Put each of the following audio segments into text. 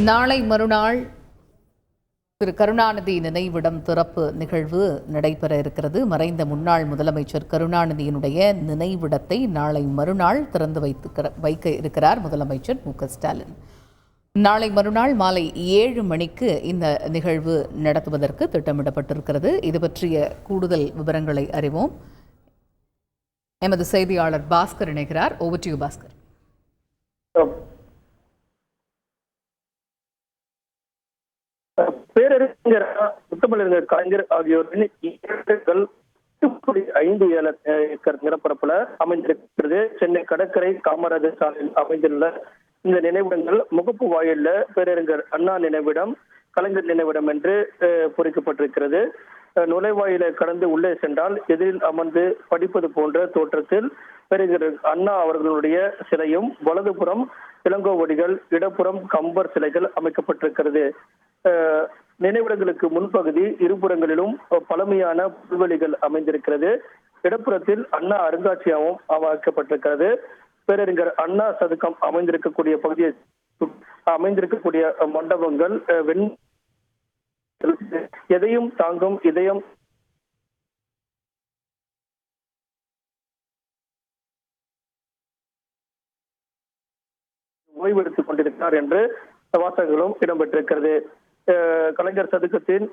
நாளை மறுநாள் திரு கருணாநிதி நினைவிடம் திறப்பு நிகழ்வு நடைபெற இருக்கிறது. மறைந்த முன்னாள் முதலமைச்சர் கருணாநிதியினுடைய நினைவிடத்தை நாளை மறுநாள் திறந்து வைக்க இருக்கிறார் முதலமைச்சர் மு.க.ஸ்டாலின். நாளை மறுநாள் மாலை 7 மணிக்கு இந்த நிகழ்வு நடத்துவதற்கு திட்டமிடப்பட்டிருக்கிறது. இது பற்றிய கூடுதல் விவரங்களை அறிவோம். எமது செய்தியாளர் பாஸ்கர் இணைகிறார். Over to you Bhaskar. பேரறிஞர் முத்தமிழறிஞர் கலைஞர் ஆகியோரின் 5.57 ஏக்கர் நிலப்பரப்புல அமைந்திருக்கிறது. சென்னை கடற்கரை காமராஜர் சாலையில் அமைந்துள்ள இந்த நினைவிடங்கள் முகப்பு வாயில்ல பேரறிஞர் அண்ணா நினைவிடம், கலைஞர் நினைவிடம் என்று பொறிக்கப்பட்டிருக்கிறது. நுழைவாயிலை கடந்து உள்ளே சென்றால் எதிரில் அமர்ந்து படிப்பது போன்ற தோற்றத்தில் பேரறிஞர் அண்ணா அவர்களுடைய சிலையும், வலதுபுறம் இளங்கோவடிகள், இடப்புறம் கம்பர் சிலைகள் அமைக்கப்பட்டிருக்கிறது. நினைவிடங்களுக்கு முன்பகுதி இருபுறங்களிலும் பழமையான புல்வெளிகள் அமைந்திருக்கிறது. இடப்புறத்தில் அண்ணா அருங்காட்சியகம் அமைக்கப்பட்டிருக்கிறது. பேரறிஞர் அண்ணா சதுக்கம் அமைந்திருக்கக்கூடிய பகுதியை அமைந்திருக்கக்கூடிய மண்டபங்கள் எதையும் தாங்கும் இதயம் ஓய்வெடுத்துக் கொண்டிருக்கிறார் என்று வாசகங்களும் இடம்பெற்றிருக்கிறது. கலைஞர் சதுக்கத்தின்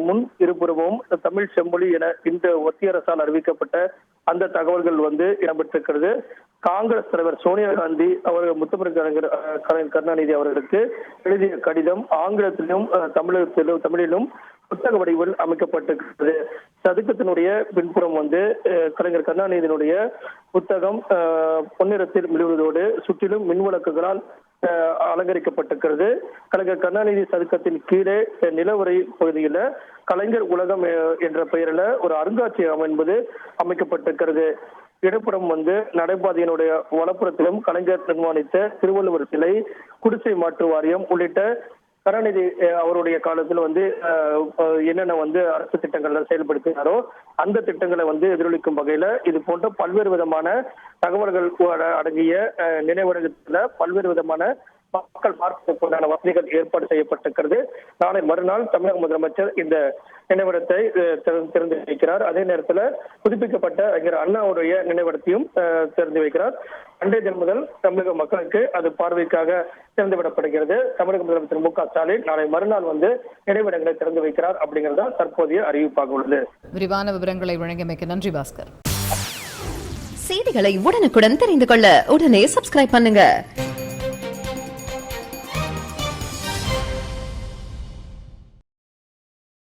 முன் இருபுறமும் தமிழ் செம்மொழி என இந்த ஒத்திய அரசால் அறிவிக்கப்பட்ட அந்த தகவல்கள் இடம்பெற்றிருக்கிறது. காங்கிரஸ் தலைவர் சோனியா காந்தி அவர்கள் முத்தமிழ் கருணாநிதி அவர்களுக்கு எழுதிய கடிதம் ஆங்கிலத்திலும் தமிழிலும் புத்தக வடிவில் அமைக்கப்பட்டிருக்கிறது. சதுக்கத்தினுடைய பின்புறம் கலைஞர் கருணாநிதியினுடைய புத்தகம் பொன்னிறத்தில் மிளிர்வதோடு சுற்றிலும் மின்விளக்குகளால் அலங்கரிக்கப்பட்டிருக்கிறது. கலைஞர் கருணாநிதி சதுக்கத்தின் கீழே நிலவரை பகுதியில கலைஞர் உலகம் என்ற பெயரில் ஒரு அருங்காட்சியகம் என்பது அமைக்கப்பட்டிருக்கிறது. இடப்புறம் நடைபாதையினுடைய வலப்புறத்திலும் கலைஞர் நிர்மாணித்த திருவள்ளுவர் சிலை, குடிசை மாற்று வாரியம் உள்ளிட்ட கருணாநிதி அவருடைய காலத்தில் என்னென்ன அரசு திட்டங்கள் செயல்படுத்தினாரோ அந்த திட்டங்களை எதிரொலிக்கும் வகையில இது போன்ற பல்வேறு விதமான தகவல்கள் அடங்கிய நினைவிடத்துல பல்வேறு விதமான மக்கள் பார்ப்பதற்குண்டான வசதிகள் ஏற்பாடு செய்யப்பட்டிருக்கிறது. நாளை மறுநாள் தமிழக முதலமைச்சர் இந்த நினைவிடத்தை திறந்து வைக்கிறார். அதே நேரத்தில் புதுப்பிக்கப்பட்ட அறிஞர் அண்ணாவுடைய நினைவிடத்தையும் திறந்து வைக்கிறார். அன்றைய தினம் முதல் தமிழக மக்களுக்கு அது பார்வைக்காக திறந்துவிடப்படுகிறது. தமிழக முதலமைச்சர் மு.க.ஸ்டாலின் நாளை மறுநாள் நினைவிடங்களை திறந்து வைக்கிறார் அப்படிங்கிறதா தற்போதைய அறிவிப்பாக உள்ளது. விரிவான விவரங்களை வழங்கியமைக்கு நன்றி பாஸ்கர். செய்திகளை உடனுக்குடன் தெரிந்து கொள்ள உடனே சப்ஸ்கிரைப் பண்ணுங்க.